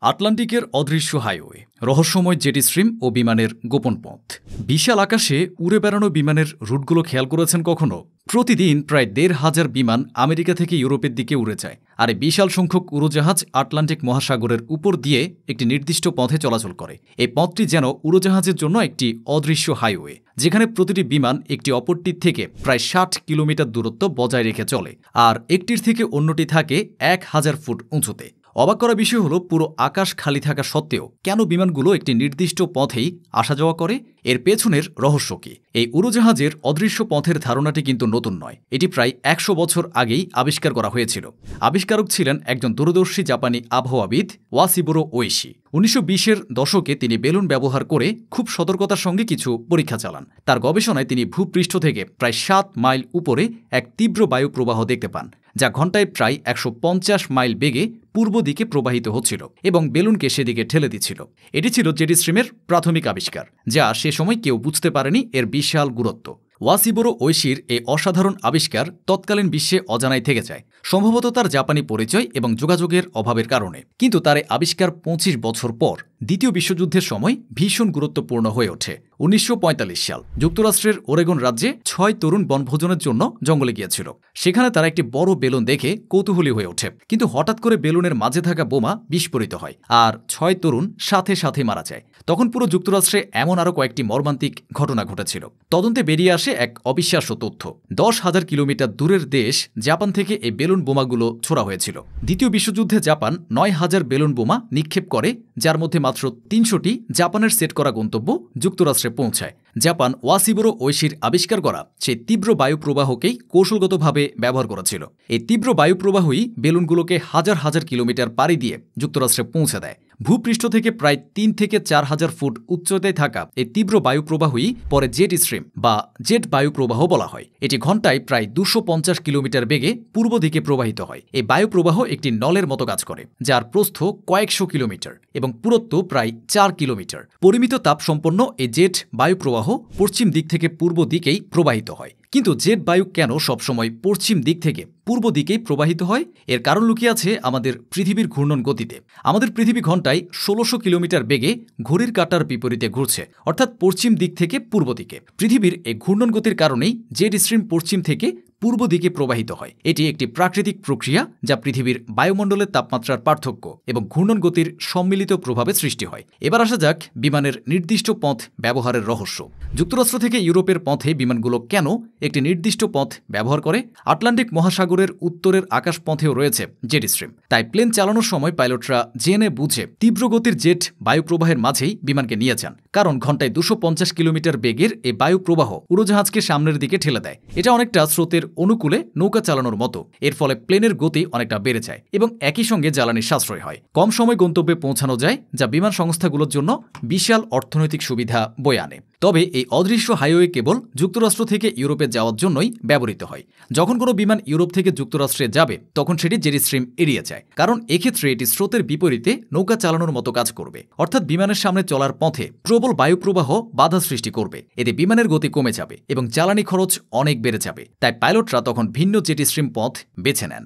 আটলান্টিকের অদৃশ্য হাইওয়ে, রহস্যময় jetty stream ও বিমানের গোপন পথ। বিশাল আকাশে উড়ে বেড়ানো বিমানের রুটগুলো খেয়াল করেছেন কখনো? প্রতিদিন প্রায় ১৫০০ বিমান আমেরিকা থেকে ইউরোপের দিকে উড়ে যায়, আর এই বিশাল সংখ্যক উড়োজাহাজ আটলান্টিক মহাসাগরের উপর দিয়ে একটি নির্দিষ্ট পথে চলাচল করে। এই পথটি যেন উড়োজাহাজের জন্য একটি অদৃশ্য হাইওয়ে, যেখানে প্রতিটি বিমান একটি অপরটির থেকে প্রায় ৬০ কিলোমিটার দূরত্ব বজায় রেখে চলে, আর একটির থেকে অন্যটি থাকে ১০০০ ফুট উঁচুতে। অবাক করা বিষয় হলো, পুরো আকাশ খালি থাকা সত্ত্বেও কেন বিমানগুলো একটি নির্দিষ্ট পথেই আসা যাওয়া করে? এর পেছনের রহস্য কি? এই উড়োজাহাজের অদৃশ্য পথের ধারণাটি কিন্তু নতুন নয়। এটি প্রায় ১০০ বছর আগেই আবিষ্কার করা হয়েছিল। আবিষ্কারক ছিলেন একজন দূরদর্শী জাপানি আবহাওয়াবিদ, ওয়াসিবুরো ওইশি। ১৯২০-এর দশকে তিনি বেলুন ব্যবহার করে খুব সতর্কতার সঙ্গে কিছু পরীক্ষা চালান। তার গবেষণায় তিনি ভূপৃষ্ঠ থেকে প্রায় ৭ মাইল উপরে এক তীব্র বায়ু প্রবাহ দেখতে পান, যা ঘণ্টায় প্রায় ১৫০ মাইল বেগে পূর্ব দিকে প্রবাহিত হচ্ছিল এবং বেলুনকে সেদিকে ঠেলে দিচ্ছিল। এটি ছিল জেটি স্ট্রিমের প্রাথমিক আবিষ্কার, যা সে সময় কেউ বুঝতে পারেনি এর বিশাল গুরুত্ব। ওয়াসিবুরো ওইশির এই অসাধারণ আবিষ্কার তৎকালীন বিশ্বে অজানাই থেকে যায়, সম্ভবত তার জাপানি পরিচয় এবং যোগাযোগের অভাবের কারণে। কিন্তু তার এই আবিষ্কার ২৫ বছর পর দ্বিতীয় বিশ্বযুদ্ধের সময় ভীষণ গুরুত্বপূর্ণ হয়ে ওঠে। ১৯৪৫ সাল যুক্তরাষ্ট্রের ওরেগন রাজ্যে ৬ তরুণ বনভোজনের জন্য জঙ্গলে গিয়েছিল। সেখানে তারা একটি বড় বেলুন দেখে কৌতূহলী হয়ে ওঠে, কিন্তু হঠাৎ করে বেলুনের মাঝে থাকা বোমা বিস্ফোরিত হয়, আর ৬ তরুণ সাথে সাথে মারা যায়। তখন পুরো যুক্তরাষ্ট্রে এমন আরও কয়েকটি মর্মান্তিক ঘটনা ঘটেছিল। তদন্তে বেরিয়ে আসে এক অবিশ্বাস্য তথ্য: ১০,০০০ কিলোমিটার দূরের দেশ জাপান থেকে এই বেলুন বোমাগুলো ছোড়া হয়েছিল। দ্বিতীয় বিশ্বযুদ্ধে জাপান ৯,০০০ বেলুন বোমা নিক্ষেপ করে, যার মধ্যে মাত্র ৩০০টি জাপানের সেট করা গন্তব্য যুক্তরাষ্ট্রে পৌঁছায়। জাপান ওয়াসিবুরো ওইশির আবিষ্কার করা সেই তীব্র বায়ু প্রবাহকেই কৌশলগতভাবে ব্যবহার করেছিল। এই তীব্র বায়ু প্রবাহই বেলুনগুলোকে হাজার হাজার কিলোমিটার পাড়ি দিয়ে যুক্তরাষ্ট্রে পৌঁছে দেয়। ভূপৃষ্ঠ থেকে প্রায় ৩ থেকে ৪,০০০ ফুট উচ্চতায় থাকা এই তীব্র বায়ু প্রবাহই পরে জেট স্ট্রিম বা জেট বায়ু প্রবাহ বলা হয়। এটি ঘণ্টায় প্রায় ২৫০ কিলোমিটার বেগে পূর্ব দিকে প্রবাহিত হয়। এই বায়ু প্রবাহ একটি নলের মতো কাজ করে, যার প্রস্থ কয়েকশো কিলোমিটার এবং পুরুত্ব প্রায় ৪ কিলোমিটার। পরিমিত তাপসম্পন্ন এই জেট বায়ু প্রবাহ পশ্চিম দিক থেকে পূর্ব দিকেই প্রবাহিত হয়। কিন্তু জেট বায়ু কেন সবসময় পশ্চিম দিক থেকে পূর্ব দিকেই প্রবাহিত হয়? এর কারণ লুকিয়ে আছে আমাদের পৃথিবীর ঘূর্ণন গতিতে। আমাদের পৃথিবী ঘণ্টায় ১৬০০ কিলোমিটার বেগে ঘড়ির কাঁটার বিপরীতে ঘুরছে, অর্থাৎ পশ্চিম দিক থেকে পূর্ব দিকে। পৃথিবীর এই ঘূর্ণন গতির কারণেই জেট স্ট্রিম পশ্চিম থেকে পূর্ব দিকে প্রবাহিত হয়। এটি একটি প্রাকৃতিক প্রক্রিয়া, যা পৃথিবীর বায়ুমণ্ডলের তাপমাত্রার পার্থক্য এবং ঘূর্ণন গতির সম্মিলিত প্রভাবে সৃষ্টি হয়। এবার আসা যাক বিমানের নির্দিষ্ট পথ ব্যবহারের রহস্য। যুক্তরাষ্ট্র থেকে ইউরোপের পথে বিমানগুলো কেন একটি নির্দিষ্ট পথ ব্যবহার করে? আটলান্টিক মহাসাগরের উত্তরের আকাশপথেও রয়েছে জেট স্ট্রিম। তাই প্লেন চালানোর সময় পাইলটরা জেনে বুঝে তীব্র গতির জেট বায়ুপ্রবাহের মাঝেই বিমানকে নিয়ে যান, কারণ ঘণ্টায় ২৫০ কিলোমিটার বেগের এই বায়ু প্রবাহ উড়োজাহাজকে সামনের দিকে ঠেলে দেয়। এটা অনেকটা স্রোতের অনুকূলে নৌকা চালানোর মতো। এর ফলে প্লেনের গতি অনেকটা বেড়ে যায় এবং একই সঙ্গে জ্বালানির সাশ্রয় হয়। কম সময় গন্তব্যে পৌঁছানো যায়, যা বিমান সংস্থাগুলোর জন্য বিশাল অর্থনৈতিক সুবিধা বয়ে আনে। তবে এই অদৃশ্য হাইওয়ে কেবল যুক্তরাষ্ট্র থেকে ইউরোপে যাওয়ার জন্যই ব্যবহৃত হয়। যখন কোনো বিমান ইউরোপ থেকে যুক্তরাষ্ট্রে যাবে, তখন সেটি জেট স্ট্রিম এড়িয়ে যায়, কারণ এক্ষেত্রে এটি স্রোতের বিপরীতে নৌকা চালানোর মতো কাজ করবে, অর্থাৎ বিমানের সামনে চলার পথে প্রবল বায়ু প্রবাহ বাধা সৃষ্টি করবে। এতে বিমানের গতি কমে যাবে এবং জ্বালানি খরচ অনেক বেড়ে যাবে। তাই পাইলটরা তখন ভিন্ন জেট স্ট্রিম পথ বেছে নেন।